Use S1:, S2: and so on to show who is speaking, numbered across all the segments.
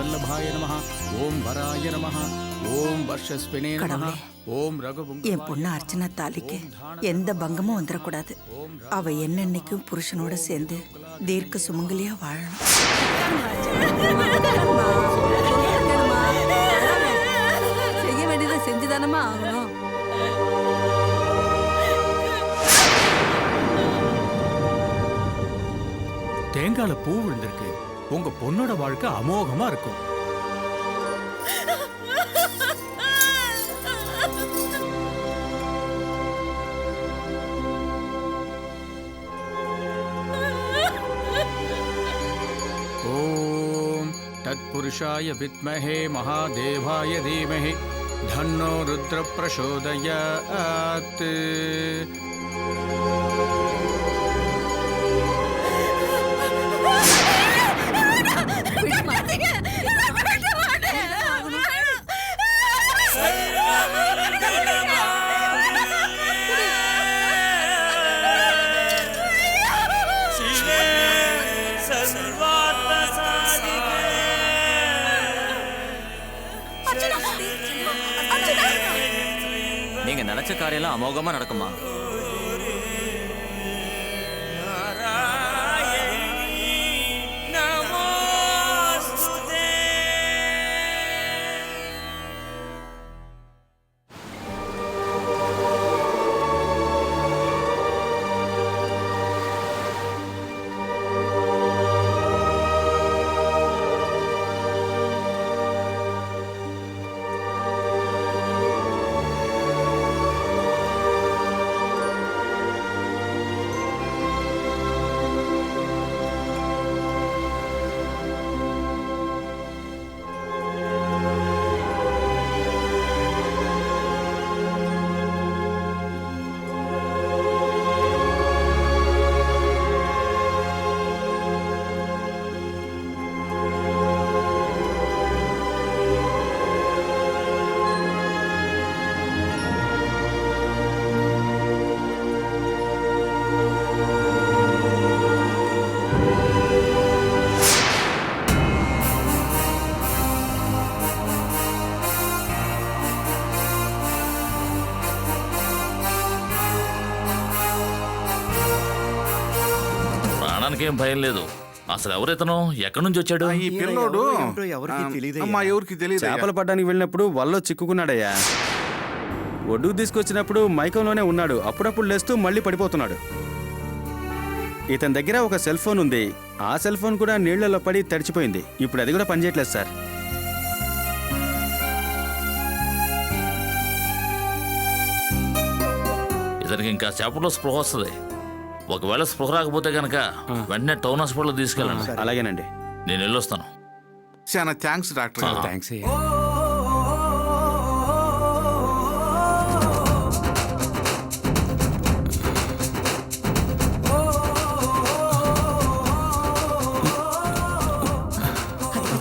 S1: வல்லபாய நமஹ. ஓம் வராய நமஹ. ஓம் வர்ஷஸ்வினே நமஹ. ஓம் ரகுபுங்க.
S2: என் பொண்ணு அர்ச்சனா தாலிக்கு எந்த பங்கமும் வந்துடக்கூடாது. அவ என்னன்னைக்கும் புருஷனோட சேர்ந்து தீர்க்க சுமங்கலியா வாழணும்.
S3: செய்ய வேண்டியதை செஞ்சுதானமா ஆகணும்.
S1: தேங்கால பூ விழுந்திருக்கு. உங்க பொண்ணோட வாழ்க்கை அமோகமா இருக்கும். ஓம் தத்புருஷாய வித்மஹே மகாதேவாய தீமஹி தன்னோ ருத்ர பிரசோதயாத்.
S4: நீங்க நினைச்ச காரியெல்லாம் அமோகமா நடக்குமா?
S5: ఏం భయం లేదు. అసలు ఎవరితను ఎక్కడి నుంచి వచ్చాడు?
S6: ఈ పిల్లోడు ఎవరికి తెలియదు.
S7: చేపలు పట్టడానికి వెళ్ళినప్పుడు వల్లో చిక్కుకున్నాడయ్యా. ఒడ్డుకు తీసుకొచ్చినప్పుడు మైకంలోనే ఉన్నాడు. అప్పుడప్పుడు లేస్తూ మళ్ళీ పడిపోతున్నాడు. ఇతని దగ్గర ఒక సెల్ ఫోన్ ఉంది. ఆ సెల్ ఫోన్ కూడా నీళ్లలో పడి తడిచిపోయింది. ఇప్పుడు అది కూడా పనిచేయట్లేదు సార్.
S5: ఇతనికి ఇంకా చేపల్లో స్పృహ వస్తుంది. ఒకవేళ స్పృహ రాకపోతే కనుక వెంటనే టౌన్ హాస్పిటల్ తీసుకెళ్ళండి.
S7: అలాగేనండి,
S5: నేను వెళ్ళొస్తాను.
S6: చాలా థ్యాంక్స్ డాక్టర్.
S7: థ్యాంక్స్.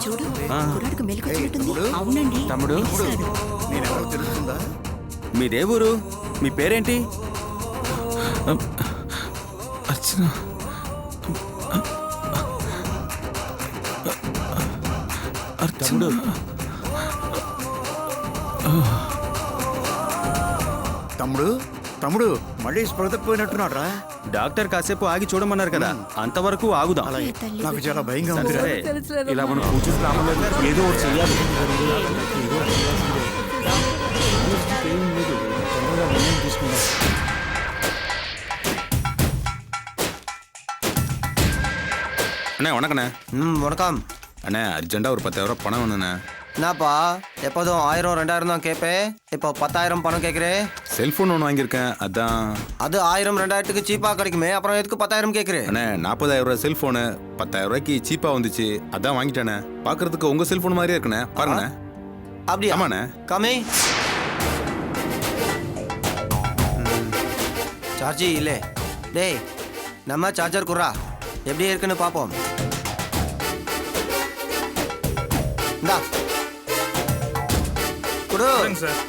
S2: చూడు, కుర్రాడికి మెలికొచ్చినట్టుంది. అవునండి
S7: తమ్ముడు,
S6: నేనెవరో తెలుస్తుందా?
S7: మీదే ఊరు? మీ పేరేంటి?
S8: అర్చన.
S7: తమ్ముడు,
S6: తమ్ముడు తమ్ముడు మళ్ళీ స్పృహపోయినట్టున్నాడు రా.
S7: డాక్టర్ కాసేపు ఆగి చూడమన్నారు కదా, అంతవరకు ఆగుదాం.
S6: నాకు చాలా భయంగా ఉంది.
S7: సరే,
S8: ఇలా మనం కూర్చుని రామలేదు, ఏదో ఒకటి చెయ్యాలి.
S7: அண்ணே வணக்கண்ணே.
S9: வணக்கம்
S7: அண்ணே, அர்ஜென்ட்டாக ஒரு 10,000 பணம் வேணுண்ணே.
S9: என்னப்பா, எப்போதும் 1000 2000 தான் கேட்பேன். இப்போ 10,000 பணம் கேட்குறேன்.
S7: செல்ஃபோன் ஒன்று வாங்கியிருக்கேன், அதான்.
S9: அது 1000 2000க்கு சீப்பாக கிடைக்குமே, அப்புறம் எதுக்கு 10,000 கேட்குறேன்?
S7: அண்ணே, 40,000 ரூபாய் செல்ஃபோனு 10,000 ரூபாய்க்கு சீப்பாக வந்துச்சு, அதான் வாங்கிட்டேண்ணே. பார்க்கறதுக்கு உங்கள் செல்ஃபோன் மாதிரியே இருக்குண்ணே, பாருங்கண்ணே.
S9: அப்படியா?
S7: ஆமாண்ணே.
S9: கம்மி சார்ஜி இல்லை. டேய், நம்ம சார்ஜர் குறா எப்படி இருக்குன்னு பார்ப்போம். இந்தா குடு.
S8: சார்.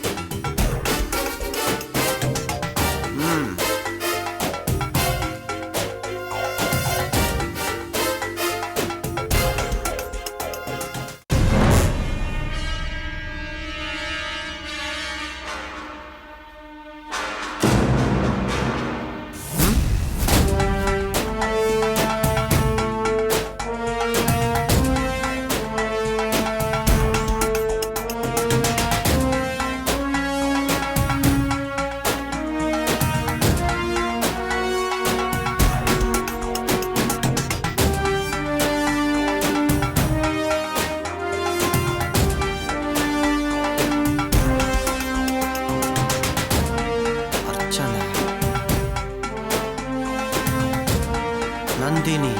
S9: நந்தினி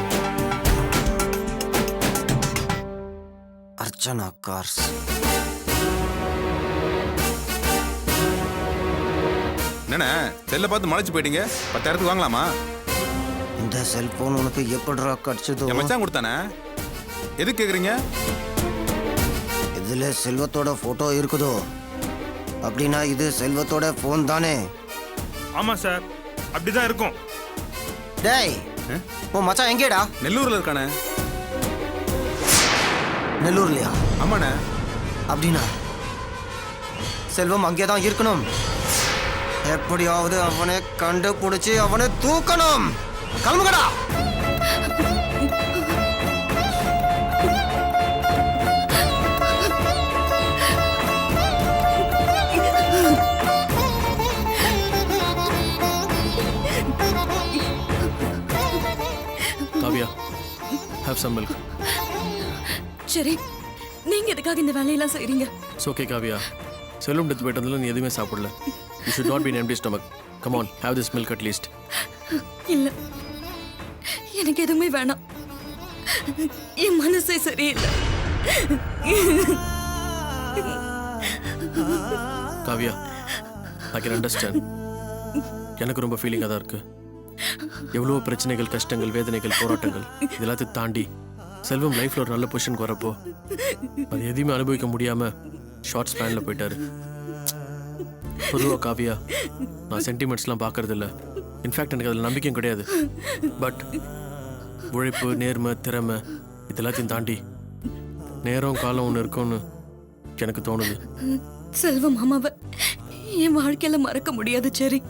S9: அர்ச்சனா கார்ஸ்.
S8: என்னண்ணே செல்ல பார்த்து மலைச்சு போயிட்டீங்க 10,000 வாங்கலாமா?
S9: இந்த செல்போன் உனக்கு எப்படிடா கிடைச்சதோ?
S8: என் மச்சான் கொடுத்தானே. எதுக்கு கேக்குறீங்க?
S9: இதுல செல்வத்தோட போட்டோ இருக்குதோ அப்படின்னா இது செல்வத்தோட போன் தானே?
S10: ஆமா சார், அப்படிதான் இருக்கும்.
S9: டேய், உன் மச்சான் எங்கேடா?
S8: நெல்லூர்ல இருக்கானே.
S9: நெல்லூர்லையா?
S8: ஆமாண்ணே.
S9: அப்படின்னா செல்வம் அங்கே தான் இருக்கணும். எப்படியாவது அவனை கண்டுபிடிச்சு அவனை தூக்கணும். கிளம்புங்கடா.
S1: Kavya, have some milk.
S3: சரி, நீங்க எதுக்காக இந்த வேலையெல்லாம் செய்றீங்க?
S1: It's okay, Kavya. செல்லும் டெத் போயிட்டு வந்தாலும் நீ எதுவுமே சாப்பிடல. You should not be in empty stomach. Come on, have this milk at least.
S3: இல்ல, எனக்கு எதுவுமே வேணாம். என் மனசே சரியில்லை.
S1: Kavya, I can understand. எனக்கு ரொம்ப ஃபீலிங்காக தான் இருக்கு. எவ்வளோ பிரச்சனைகள், கஷ்டங்கள், வேதனைகள், போராட்டங்கள் இது எல்லாத்தையும் தாண்டி செல்வம் லைஃப்ல ஒரு நல்ல பொசிஷனுக்கு வரப்போ அது எதையுமே அனுபவிக்க முடியாம ஷார்ட் ஸ்பேன்ல போயிட்டாரு. பொதுவாக காவியா, நான் சென்டிமெண்ட்ஸ்லாம் பார்க்கறது இல்லை. இன்ஃபேக்ட் எனக்கு அதில் நம்பிக்கையும் கிடையாது. பட் உழைப்பு, நேர்மை, திறமை இது எல்லாத்தையும் தாண்டி நேரம் காலம் ஒன்று இருக்கும்னு எனக்கு தோணுது.
S3: செல்வ மாமாவை என் வாழ்க்கையில மறக்க முடியாது. சரி,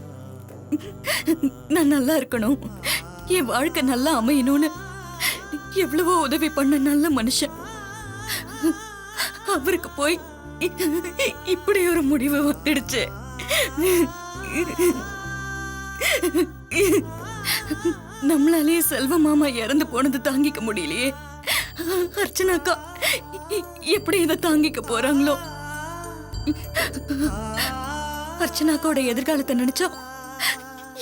S3: நான் நல்லா இருக்கணும், என் வாழ்க்கை நல்லா அமையணும்னு எவ்வளவோ உதவி பண்ண நல்ல மனுஷன். அவருக்கு போய் இப்படி ஒரு முடிவு வந்துடுச்சு. நம்மளாலேயே செல்வ மாமா இறந்து போனது தாங்கிக்க முடியலையே. அர்ச்சனாக்கா எப்படி இதை தாங்கிக்க போறாங்களோ? அர்ச்சனாக்கோட எதிர்காலத்தை நினைச்சா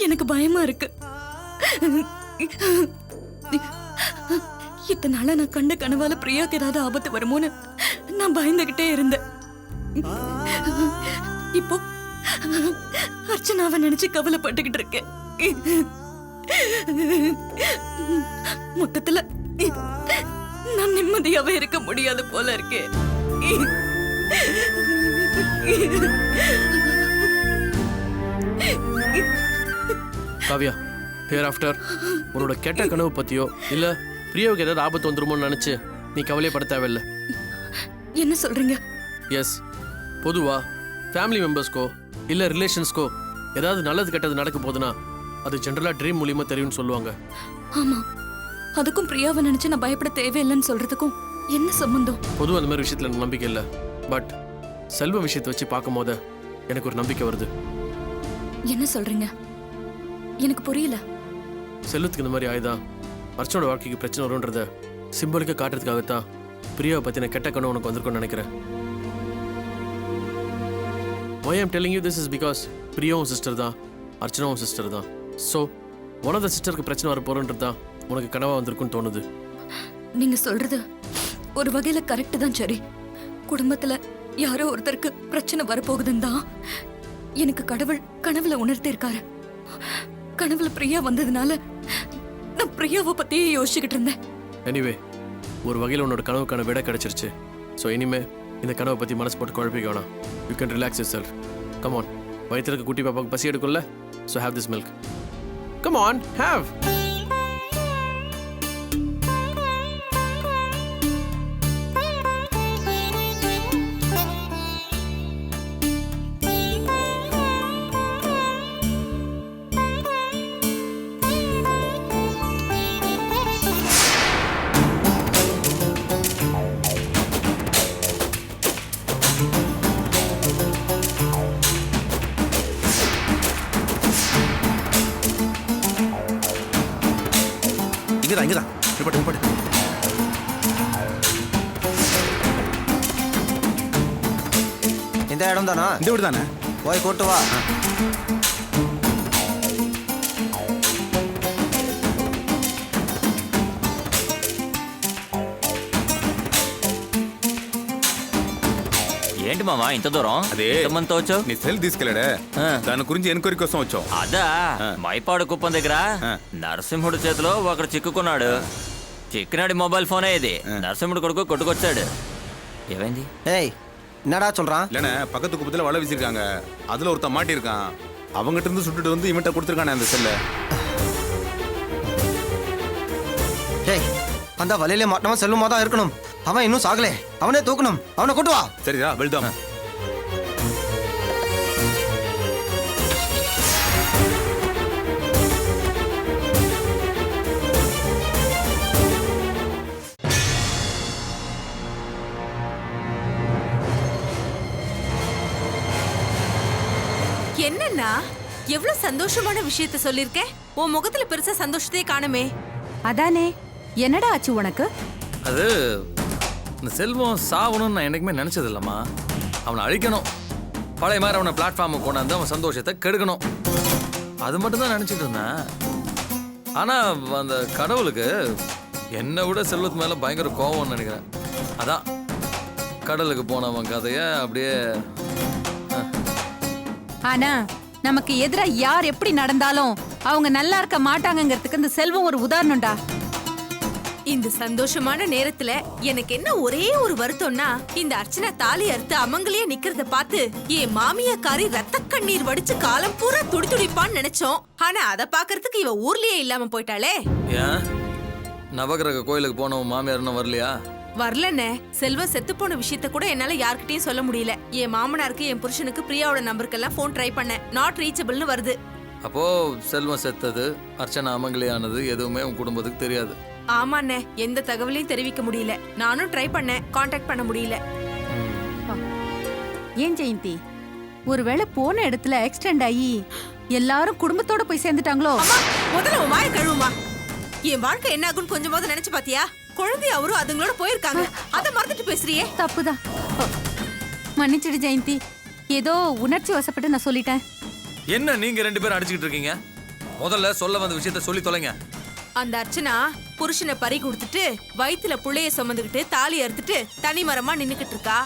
S3: எனக்கு பயமா இருக்கு. இத்தனை நாளா நான் கண்ட கனவால பிரியாக்கு ஏதாவது ஆபத்து வருமோன்னு நான் பயந்துகிட்டே இருந்தேன். இப்போ அர்ச்சனாவை நினைச்சு கவலைப்பட்டுக்கிட்டு இருக்கேன். மொத்தத்துல நான் நிம்மதியாவே இருக்க முடியாது போல இருக்கே.
S1: காவியா, ஹியர் ஆஃப்டர் உன்னோட கெட்ட கனவு பத்தியோ இல்ல பிரியாவுக்கு ஏதாவது ஆபத்து வந்துருமோன்னு நினைச்சு நீ கவலைப்பட தேவையில்லை.
S3: என்ன சொல்றீங்க?
S1: எஸ், பொதுவா ஃபேமிலி மெம்பர்ஸ்க்கோ இல்ல ரிலேஷன்ஸ்க்கோ ஏதாவது நல்லது கெட்டது நடக்க போகுதுன்னா அது ஜென்ரலா ட்ரீம் மூலியமா தெரியும்னு சொல்லுவாங்க.
S3: ஆமா, அதுக்கும் பிரியாவை நினைச்சு நான் பயப்பட தேவையில்லைன்னு சொல்றதுக்கும் என்ன சம்பந்தம்?
S1: பொதுவாக அந்த மாதிரி விஷயத்துல எனக்கு நம்பிக்கை இல்லை. பட் செல்வ விஷயத்தை வச்சு பார்க்கும் போது எனக்கு ஒரு நம்பிக்கை வருது.
S3: என்ன சொல்றீங்க? எனக்கு புரியல.
S1: செல்வத்துக்கு இந்த மாதிரி ஆயுதான் அர்ச்சனோட வாழ்க்கைக்கு பிரச்சனை வரும்ன்றத சிம்பிளுக்கு காட்டுறதுக்காகத்தான் பிரியாவை பத்தின கெட்ட கனவு உனக்கு வந்திருக்கும்னு நினைக்கிறேன். Why I'm telling you this is because பிரியாவும் சிஸ்டர் தான், அர்ச்சனாவும் சிஸ்டர் தான். ஸோ ஒன் ஆஃப் த சிஸ்டருக்கு பிரச்சனை வர போறன்றது தான் உனக்கு கனவா வந்திருக்குன்னு தோணுது.
S3: நீங்க சொல்றது ஒரு வகையில கரெக்ட் தான். சரி, குடும்பத்துல யாரோ ஒருத்தருக்கு பிரச்சனை வரப்போகுதுன்னு தான் எனக்கு கடவுள் கனவுல உணர்த்திருக்காரு. கனவுல பிரியா வந்ததுனால நான் பிரியாவை பத்தியே யோசிச்சுக்கிட்டு இருந்தேன்.
S1: எனிவே, ஒரு வகையில் உன்னோட கனவுக்கான விட கிடைச்சிருச்சு. ஸோ இனிமே இந்த கனவை பத்தி மனசு போட்டு குழப்பிக்க வேணாம். You can relax yourself. Come on, வயிற்றுல இருக்க குட்டி பாப்பாவுக்கு பசி எடுக்கும்ல. So have this milk. Come on, have.
S8: இங்கதான் நிப்பாட்டு.
S9: இந்த இடம் தானா?
S8: இந்த வீடு தானே.
S9: போய் கூட்டு வா.
S4: ఏంటి మావా ఇంత దూరం
S8: అదే.
S4: ఎంతమందితో వచ్చావు
S8: నీ సెల్ తీసుకెళ్ళాడే
S4: ఆ.
S8: దాని గురించి ఎన్క్వైరీ కోసం వచ్చాం
S4: అదా మైపాడు కుప్పం దగ్గర నరసింహుడు చేతిలో ఒకడు చిక్కుకున్నాడు. చిక్కినాడి మొబైల్ ఫోనే ఇది. నరసింహుడు కొడుకు కొట్టుకొచ్చాడు. ఏమైంది?
S9: ஏய் என்னடா சொல்றான்
S8: இல்லைண்ணே பக்கத்து குப்பத்தில் வலை வீசிருக்காங்க அதில் ஒருத்தன் மாட்டியிருக்கான் அவங்ககிட்ட இருந்து சுட்டுட்டு வந்து இவன்கிட்ட கொடுத்துருக்கானே அந்த செல்லை
S9: ஏய் அந்த வலையில மாட்டவன் செல்வமா தான் இருக்கணும். அவன் இன்னும் சாகலே. அவனே தூக்கணும். அவனை கூட்டு வா.
S8: சரிதா வெல்தாம்
S11: என்னன்னா எவ்வளவு சந்தோஷமான விஷயத்த சொல்லிருக்க. உன் முகத்துல பெருசா சந்தோஷத்தையே காணுமே.
S2: அதானே என்னடா ஆச்சு உனக்கு?
S12: அது இந்த செல்வம் சாவணும்னு நான் என்னைக்குமே நினைச்சது இல்லம்மா. அவனை அழிக்கணும், பழைய மாதிரி அவனை பிளாட்ஃபார்முக்கு கொண்டாந்து அவன் சந்தோஷத்தை கெடுக்கணும், அது மட்டும் தான் நினைச்சிட்டு இருந்தேன். ஆனா அந்த கடவுளுக்கு என்னை விட செல்வத்து மேல பயங்கர கோவம்னு நினைக்கிறேன். அதான் கடலுக்கு போனவன் கதைய அப்படியே.
S2: ஆனா நமக்கு எதிரா யார் எப்படி நடந்தாலும் அவங்க நல்லா இருக்க மாட்டாங்கங்கிறதுக்கு இந்த செல்வம் ஒரு உதாரணம்டா.
S11: இந்த சந்தோஷமான நேரத்துல எனக்கு என்ன ஒரே ஒரு வருத்தம்னா, இந்த அர்ச்சனா தாலி அறுத்து அமங்கலியா நிக்கிறத பார்த்து என் மாமியாக்காரி ரத்த கண்ணீர் வடிச்சு காலம் பூரா துடி துடிப்பான்னு நினைச்சோம். ஆனா அத பாக்குறதுக்கு இவ ஊர்லயே இல்லாம போயிட்டாளே.
S12: ஏன் நவகிரக கோயிலுக்கு போனவன் மாமியார் இன்னும் வரலையா?
S11: வரலண்ணே. செல்வம் செத்து போன விஷயத்த கூட என்னால யார்கிட்டயும் சொல்ல முடியல. என் மாமனாருக்கு என் புருஷனுக்கு பிரியாவோட நம்பருக்கெல்லாம் போன் ட்ரை பண்ணேன். நாட் ரீச்சபிள்னு வருது.
S12: அப்போ செல்வம் செத்தது, அர்ச்சனா அமங்கலியானது எதுவுமே உன் குடும்பத்துக்கு தெரியாது.
S11: ஆமாண்ணே, எந்த தகவலையும் தெரிவிக்க முடியல. நானும் ட்ரை பண்ணேன், காண்டாக்ட் பண்ண முடியல.
S2: ஏன் ஜெயந்தி, ஒருவேளை போன இடத்துல எக்ஸ்டெண்ட் ஆகி எல்லாரும் குடும்பத்தோட போய் சேர்ந்துட்டாங்களோ?
S11: அம்மா, முதல்ல உன் வாயை கழுவுமா. என் வாழ்க்கை என்ன ஆகும்னு கொஞ்சமாவது நினைச்சு பாத்தியா? குழந்தை அவரும் அதுங்களோட போயிருக்காங்க. அத மறந்துட்டு பேசுறியே.
S2: தப்புதான், மன்னிச்சிடு ஜெயந்தி. ஏதோ உணர்ச்சி வசப்பட்டு நான் சொல்லிட்டேன்.
S12: என்ன நீங்க ரெண்டு பேரும் அடிச்சுக்கிட்டு இருக்கீங்க? முதல்ல சொல்ல வந்த விஷயத்த சொல்லி தொலைங்க.
S11: அந்த அர்ச்சனா புருஷனை பறி கொடுத்துட்டு வயித்துல புள்ளைய சுமந்துக்கிட்டு தாலி அறுத்துட்டு தனி மரமா நின்னுக்கிட்டு இருக்கா.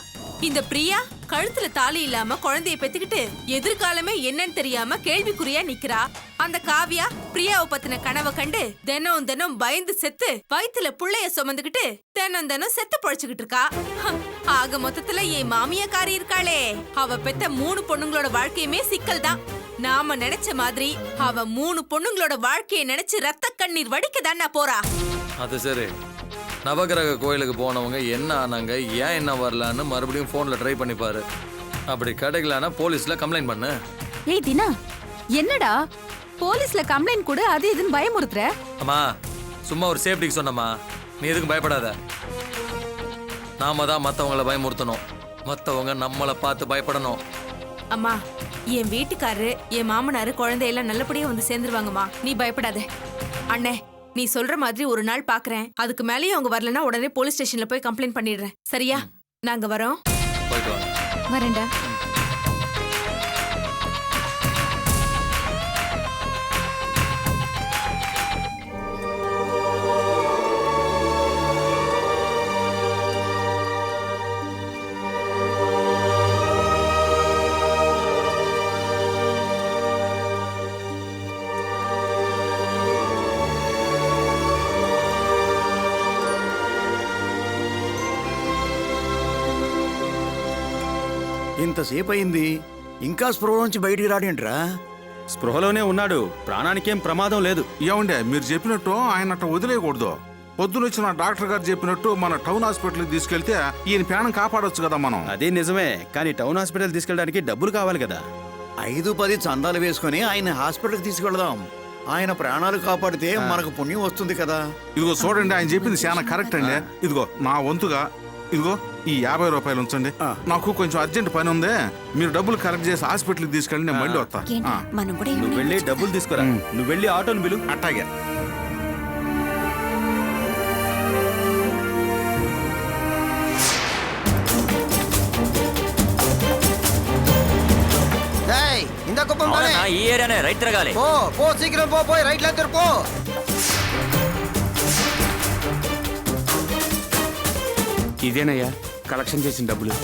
S11: இந்த பிரியா கழுத்துல தாலி இல்லாம குழந்தைய பெத்துக்கிட்டு எதிர்காலமே என்னன்னு தெரியாம கேள்விக்குறியா நிக்கிறா. அந்த காவியா பிரியாவை பத்தின கனவை கண்டு தினம் தினம் பயந்து செத்து வயித்துல புள்ளைய சுமந்துக்கிட்டு தினம் தினம் செத்து பொழைச்சுக்கிட்டு இருக்கா. ஆக மொத்தத்துல என் மாமியாக்காரி இருக்காளே, அவ பெத்த 3 பொண்ணுங்களோட வாழ்க்கையுமே சிக்கல் தான். நாம நினைச்ச மாதிரி அவ 3 பொண்ணுங்களோட வாழ்க்கையை நினைச்சு ரத்த கண்ணீர் வடிக்க தானே போறா.
S12: அது சரி, நவகிரக கோயிலுக்கு போனவங்க என்ன ஆனாங்க, ஏன் என்ன வரலான்னு மறுபடியும் போன்ல ட்ரை பண்ணி பாரு. அப்படி கிடைக்கலன்னா போலீஸ்ல கம்ப்ளைண்ட் பண்ணு.
S2: ஏய் தினா, என்னடா போலீஸ்ல கம்ப்ளைண்ட் கொடு அது இதுன்னு பயமுறுத்துற?
S12: அம்மா சும்மா ஒரு சேஃப்டிக்கு சொன்னம்மா, நீ எதுக்கும் பயப்படாத. நாம தான் மற்றவங்கள பயமுறுத்தணும், மற்றவங்க நம்மளை பார்த்து பயப்படணும்.
S11: அம்மா, என் வீட்டுக்காரரு என் மாமனாரு குழந்தையெல்லாம் நல்லபடியா வந்து சேர்ந்துருவாங்கம்மா, நீ பயப்படாத. அண்ணே, நீ சொல்ற மாதிரி ஒரு நாள் பாக்குறேன். அதுக்கு மேலேயும் அவங்க வரலன்னா உடனே போலீஸ் ஸ்டேஷன்ல போய் கம்ப்ளைண்ட் பண்ணிடுறேன். சரியா? நாங்க வரோம்.
S12: போயிட்டு வாங்க.
S2: வரேன்டா.
S6: ఇంతసేపు అయింది ఇంకా స్పృహ నుంచి బయటికి రాడేంట్రా?
S7: స్పృహలోనే ఉన్నాడు, ప్రాణానికేం ప్రమాదం లేదు.
S8: ఏమండే మీరు చెప్పినట్టు ఆయన అట్ట వదిలేయకూడదు. పొద్దునొచ్చిన డాక్టర్ గారు చెప్పినట్టు మన టౌన్ హాస్పిటల్కి తీసుకెళ్తే ఈయన ప్రాణం కాపాడొచ్చు కదా మనం.
S7: అది నిజమే, కానీ టౌన్ హాస్పిటల్ తీసుకెళ్ళడానికి డబ్బులు కావాలి కదా.
S6: 5-10 చందాలు వేసుకుని ఆయన హాస్పిటల్కి తీసుకెళ్దాం. ఆయన ప్రాణాలు కాపాడితే మనకు పుణ్యం వస్తుంది కదా.
S8: ఇదిగో చూడండి, ఆయన చెప్పింది చాలా కరెక్ట్ అండి. ఇదిగో నా వంతుగా ఇదిగో ఈ 50 రూపాయలు ఉంచండి. నాకు కొంచెం అర్జెంట్ పని ఉంది. మీరు డబ్బులు కలెక్ట్ చేసి హాస్పిటల్కి తీసుకెళ్ళి నేను మళ్ళీ వస్తా.
S7: నువ్వు వెళ్ళి డబ్బులు తీసుకురా. నువ్వు వెళ్ళి ఆటోను పిలు.
S8: అట్టాగే.
S9: இந்த குப்பம் தானே?
S4: ఈ ఏరియానే రైట్ తిరగాలి.
S9: போ போ சீக்கிரம் போ, போய் ரைட்ல திருப்போ.
S6: ఇదేనయ్యా కలెక్షన్ చేసిన డబ్బులు.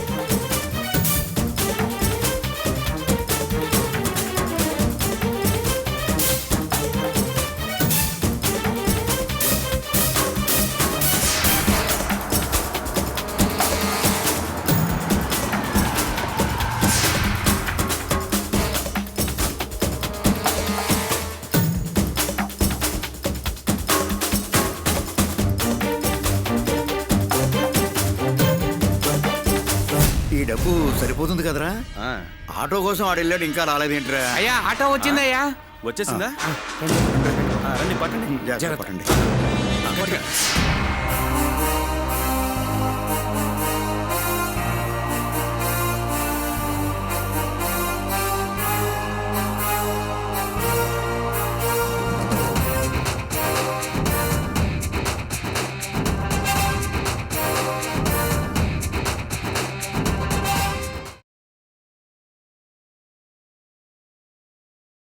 S6: సరిపోతుంది కదరా ఆటో కోసం ఆడు వెళ్ళాడు ఇంకా రాలేదేంట్రా
S7: అయ్యా ఆటో వచ్చిందయ్యా వచ్చేసిందా రండి పట్టండి
S6: జాగ్రత్త పట్టండి